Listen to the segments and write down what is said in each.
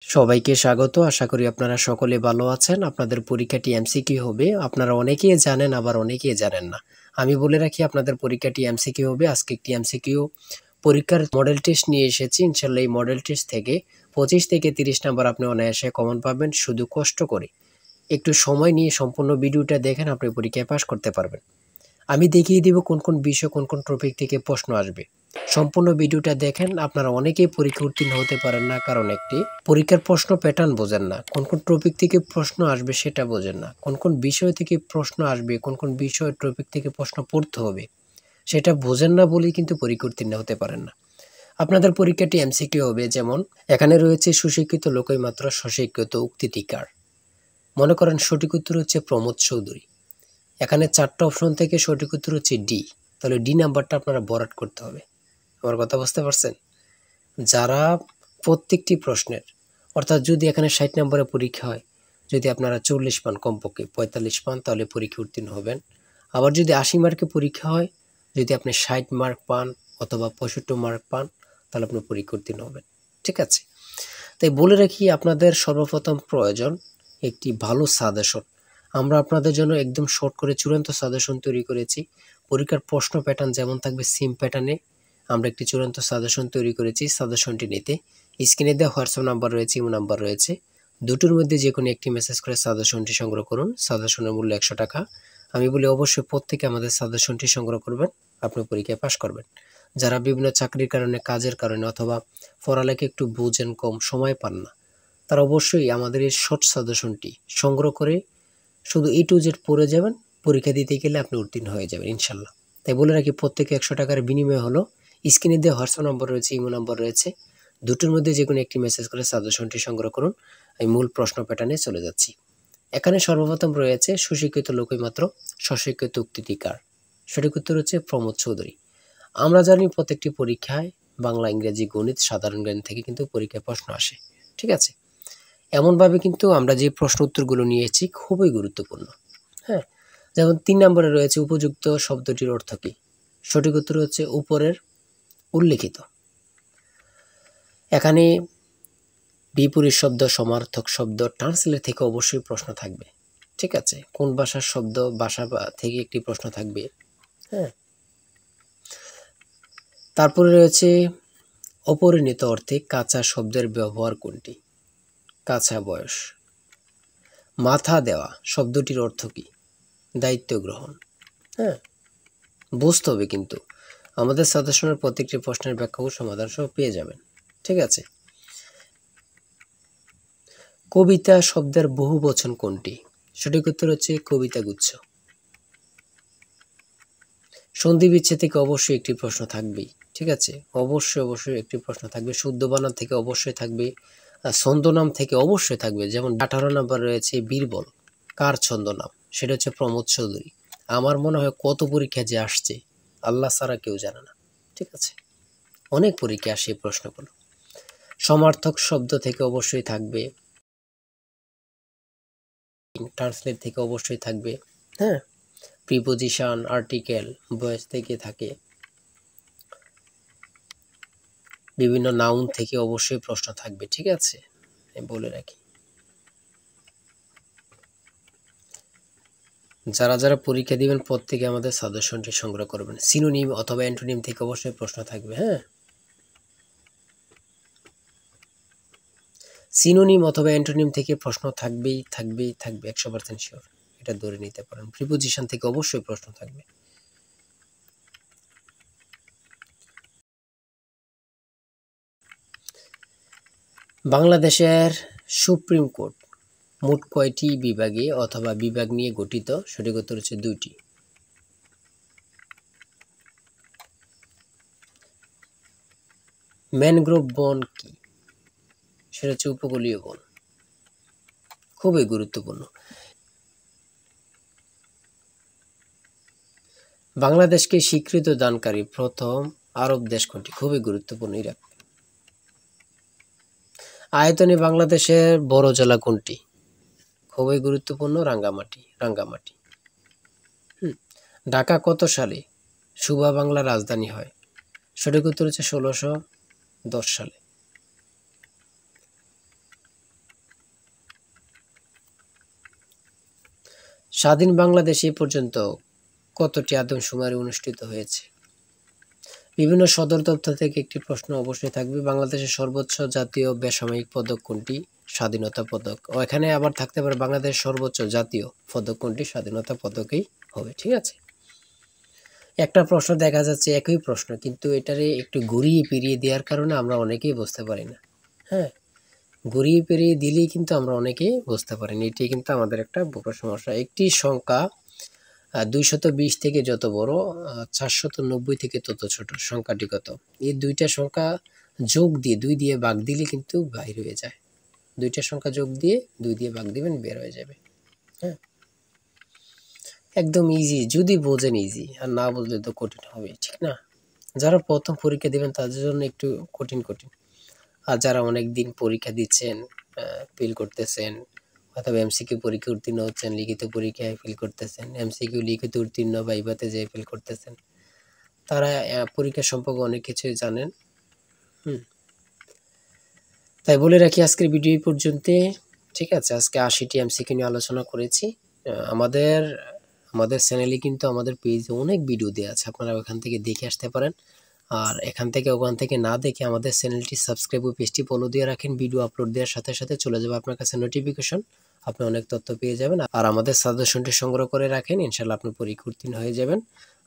সবাইকে স্বাগত। আশা করি আপনারা সকলে ভালো আছেন। আপনাদের পরীক্ষাটি এমসিকিউ হবে। আপনারা অনেকেই জানেন, আবার অনেকেই জানেন না। আমি বলে রাখি আপনাদের পরীক্ষাটি এমসিকিউ হবে। আজকে একটি এমসিকিউ পরীক্ষার মডেল টেস্ট নিয়ে এসেছি। ইনশাআল্লাহ এই মডেল টেস্ট থেকে 25 থেকে 30 নাম্বার আপনি অনায়াসে কমন পাবেন। শুধু কষ্ট করে একটু সময় নিয়ে সম্পূর্ণ ভিডিওটা দেখেন, আপনি পরীক্ষায় পাস করতে পারবেন। আমি দেখিয়ে দিব কোন কোন বিষয়, কোন কোন টপিক থেকে প্রশ্ন আসবে। সম্পূর্ণ ভিডিওটা দেখেন। আপনারা অনেকেই পরীক্ষা উত্তীর্ণ হতে পারেন না, কারণ একটি পরীক্ষার প্রশ্ন প্যাটার্ন বোঝেন না, কোন কোন টপিক থেকে প্রশ্ন আসবে সেটা বোঝেন না, কোন কোন বিষয় থেকে প্রশ্ন আসবে, কোন কোন বিষয় টপিক থেকে প্রশ্ন পড়তে হবে সেটা বোঝেন না বলেই কিন্তু পরীক্ষা উত্তীর্ণ হতে পারেন না। আপনাদের পরীক্ষাটি এমসিকিউ হবে। যেমন এখানে রয়েছে সুশিক্ষিত লোকই মাত্র স্বশিক্ষিত উক্তিটি কার। মনে করেন সঠিক উত্তর হচ্ছে প্রমোদ চৌধুরী। এখানে 4টা অপশন থেকে সঠিক উত্তর হচ্ছে ডি। তাহলে ডি নাম্বারটা আপনারা ভরাট করতে হবে। আমার কথা বুঝতে পারছেন? যারা প্রত্যেকটি প্রশ্নের, অর্থাৎ যদি এখানে 60 নম্বরের পরীক্ষা হয়, যদি আপনারা 40 পান, কমপক্ষে 45 পান, তাহলে পরীক্ষা উত্তীর্ণ হবেন। আবার যদি 80 মার্কের পরীক্ষা হয়, যদি আপনি 60 মার্ক পান অথবা 65 মার্ক পান, তাহলে আপনি পরীক্ষা উত্তীর্ণ হবেন। ঠিক আছে? তাই বলে রাখি, আপনাদের সর্বপ্রথম প্রয়োজন একটি ভালো সাজেশন। আমরা আপনাদের জন্য একদম শর্ট করে চূড়ান্ত সাজেশন তৈরি করেছি। পরীক্ষার প্রশ্ন প্যাটার্ন যেমন থাকবে সেম প্যাটার্নে আমরা একটি চূড়ান্ত সাজেশন তৈরি করেছি। সাজেশনটি নিতে স্ক্রিনে দেওয়া হোয়াটসঅ্যাপ নাম্বার রয়েছে, ইমো নাম্বার রয়েছে। দুটোর মধ্যে যে কোনো একটি মেসেজ করে সাজেশনটি সংগ্রহ করুন। সাজেশনের মূল্য 100 টাকা। আমি বলি অবশ্যই প্রত্যেকে আমাদের সাজেশনটি সংগ্রহ করবেন, আপনি পরীক্ষায় পাস করবেন। যারা বিভিন্ন চাকরির কারণে, কাজের কারণে অথবা পড়ালেখা একটু বুঝেন, কম সময় পান না, তারা অবশ্যই আমাদের এই শর্ট সাজেশনটি সংগ্রহ করে শুধু A to Z পড়ে যাবেন। পরীক্ষা দিতে গেলে আপনি উত্তীর্ণ হয়ে যাবেন ইনশাল্লাহ। তাই বলে রাখি, প্রত্যেকে 100 টাকার বিনিময় হলো। স্ক্রিনে দেওয়া হোয়াটসঅ্যাপ নম্বর রয়েছে, ইমো নাম্বার রয়েছে। দুটোর মধ্যে যে কোনো একটি মেসেজ করে সাজেশনটি সংগ্রহ করুন। আমি মূল প্রশ্ন প্যাটার্নে চলে যাচ্ছি। এখানে সর্বপ্রথম রয়েছে সুশিক্ষিত লোকই মাত্র স্বশিক্ষিত উক্তিটি কার। সঠিক উত্তর হচ্ছে প্রমোদ চৌধুরী। আমরা জানি প্রত্যেকটি পরীক্ষায় বাংলা, ইংরেজি, গণিত, সাধারণ জ্ঞান থেকে কিন্তু পরীক্ষায় প্রশ্ন আসে। ঠিক আছে? এমনভাবে কিন্তু আমরা যে প্রশ্ন উত্তরগুলো নিয়েছি খুবই গুরুত্বপূর্ণ। হ্যাঁ, যেমন 3 নম্বরে রয়েছে উপযুক্ত শব্দটির অর্থ কী। সঠিক উত্তর হচ্ছে উপরের উল্লেখিত। এখানে বিপরীত শব্দ, সমার্থক শব্দ, ট্রান্সলেট থেকে অবশ্যই প্রশ্ন থাকবে। ঠিক আছে? কোন ভাষার শব্দ, ভাষা থেকে একটি প্রশ্ন থাকবে। হ্যাঁ, তারপরে রয়েছে অপরিণত অর্থে কাঁচা শব্দের ব্যবহার কোনটি। কাঁচা বয়স। মাথা দেওয়া শব্দটির অর্থ কী। দায়িত্ব গ্রহণ। হ্যাঁ, বুঝতে হবে কিন্তু আমাদের সাজেশনের প্রত্যেকটি প্রশ্নের ব্যাখ্যা ও সমাধান সহ পেয়ে যাবেন। ঠিক আছে? কবিতা শব্দের বহু বচন কোনটি। সঠিক উত্তর হচ্ছে কবিতা গুচ্ছ। সন্ধি বিচ্ছেদ থেকে অবশ্যই একটি প্রশ্ন থাকবেই। ঠিক আছে? অবশ্যই একটি প্রশ্ন থাকবে। শুদ্ধ বানান থেকে অবশ্যই থাকবে। ছন্দনাম থেকে অবশ্যই থাকবে। যেমন 18 নম্বর রয়েছে বীরবল। কার ছন্দনাম? সেটা হচ্ছে প্রমোদ চৌধুরী। আমার মনে হয় কত পরীক্ষা যে আসছে আল্লাহ ছাড়া কেউ জানে না। ঠিক আছে? অনেক পরীক্ষা আসে এই প্রশ্নগুলো। সমার্থক শব্দ থেকে অবশ্যই থাকবে। ট্রান্সলেট থেকে অবশ্যই থাকবে। হ্যাঁ, প্রিপোজিশন, আর্টিকেল, ভয়েস থেকে থাকে। বিভিন্ন নাউন থেকে অবশ্যই প্রশ্ন থাকবে। ঠিক আছে? আমি বলে রাখি, যারা যারা পরীক্ষা দিবেন প্রত্যেকে আমাদের সাজেশনটি সংগ্রহ করবেন। সিনোনিম অথবা অ্যান্টোনিম থেকে অবশ্যই প্রশ্ন থাকবে। হ্যাঁ, সিনোনিম অথবা অ্যান্টোনিম থেকে প্রশ্ন থাকবে 100% শিওর। এটা ধরে নিতে পারেন। প্রিপোজিশন থেকে অবশ্যই প্রশ্ন থাকবে। বাংলাদেশের সুপ্রিম কোর্ট মোট কয়টি বিভাগে অথবা বিভাগ নিয়ে গঠিত। সঠিক উত্তর হচ্ছে 2টি। ম্যানগ্রোভ বন কি? সেটা হচ্ছে উপকূলীয় বন। খুবই গুরুত্বপূর্ণ। বাংলাদেশকে স্বীকৃতি দানকারী প্রথম আরব দেশ কোনটি? খুবই গুরুত্বপূর্ণ। ইরাক। আয়তনে বাংলাদেশের বড় জেলা কোনটি? খুবই গুরুত্বপূর্ণ। রাঙ্গামাটি। ঢাকা কত সালে সুবা বাংলার রাজধানী হয়? সঠিক উত্তর হচ্ছে 1610 সালে। স্বাধীন বাংলাদেশে এ পর্যন্ত কতটি আদমশুমারি অনুষ্ঠিত হয়েছে? বিভিন্ন সদর দপ্তর থেকে একটি প্রশ্ন অবশ্যই থাকবে। বাংলাদেশের সর্বোচ্চ জাতীয় বেসামরিক পদক কোনটি? স্বাধীনতা পদক। ও এখানে আবার থাকতে পারে বাংলাদেশের সর্বোচ্চ জাতীয় পদক কোনটি? স্বাধীনতা পদকই হবে। ঠিক আছে, একটা প্রশ্ন দেখা যাচ্ছে একই প্রশ্ন, কিন্তু এটারে একটু ঘুরিয়ে ফিরিয়ে দেওয়ার কারণে আমরা অনেকেই বুঝতে পারি না। হ্যাঁ, ঘুরিয়ে ফিরিয়ে দিলেই কিন্তু আমরা অনেকেই বুঝতে পারি না। এটি কিন্তু আমাদের একটা বড় সমস্যা। একটি সংখ্যা 220 থেকে যত বড়, 490 থেকে তত ছোট, সংখ্যাটি কত? এই দুইটা সংখ্যা যোগ দিয়ে 2 দিয়ে ভাগ দিলে কিন্তু বাইর হয়ে যায়। দুইটা সংখ্যা যোগ দিয়ে 2 দিয়ে ভাগ দিবেন, বের হয়ে যাবে। হ্যাঁ, একদম ইজি, যদি বোঝেন ইজি, আর না বুঝলে তো কঠিন হবে, ঠিক না? যারা প্রথম পরীক্ষা দিবেন তাদের জন্য একটু কঠিন কঠিন, আর যারা অনেক দিন পরীক্ষা দিচ্ছেন, ফেল করতেছেন, অথবা এমসিকিউ পরীক্ষা উত্তীর্ণ হচ্ছেন, লিখিত পরীক্ষায় ফেল করতেছেন, এমসিকিউ লিখিত উত্তীর্ণ বা ভাইভাতে যেয়ে ফেল করতেছেন, তারা পরীক্ষা সম্পর্কে অনেক কিছুই জানেন। তাই বলে রাখি আজকের ভিডিও এই পর্যন্ত। ঠিক আছে, আজকে 80টি এমসিকিউ নিয়ে আলোচনা করেছি। আমাদের আমাদের চ্যানেলে কিন্তু আমাদের পেজে অনেক ভিডিও দেওয়া আছে, আপনারা ওখান থেকে দেখে আসতে পারেন। আর এখান থেকে ওখান থেকে না দেখে আমাদের চ্যানেলটি সাবস্ক্রাইব ও পেজটি ফলো দিয়ে রাখেন। ভিডিও আপলোড দেওয়ার সাথে সাথে চলে যাবে আপনার কাছে নোটিফিকেশন, আপনি অনেক তথ্য পেয়ে যাবেন। আর আমাদের সাজেশনটি সংগ্রহ করে রাখেন, ইনশাল্লাহ আপনি পরীক্ষা উত্তীর্ণ হয়ে যাবেন।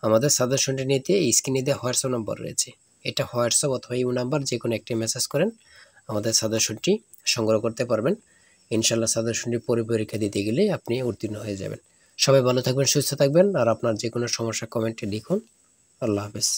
আমাদের সাজেশনটি নিতে স্ক্রিনে দেওয়া হোয়াটসঅ্যাপ নম্বর রয়েছে, এটা হোয়াটসঅ্যাপ অথবা ইউ নাম্বার যে কোনো একটি মেসেজ করেন, আমাদের সাজেশনটি সংগ্রহ করতে পারবেন। ইনশাল্লাহ সাজেশনটি পরীক্ষা দিতে গেলে আপনি উত্তীর্ণ হয়ে যাবেন। সবাই ভালো থাকবেন, সুস্থ থাকবেন, আর আপনার যে কোনো সমস্যা কমেন্টে লিখুন। আল্লাহ হাফেজ।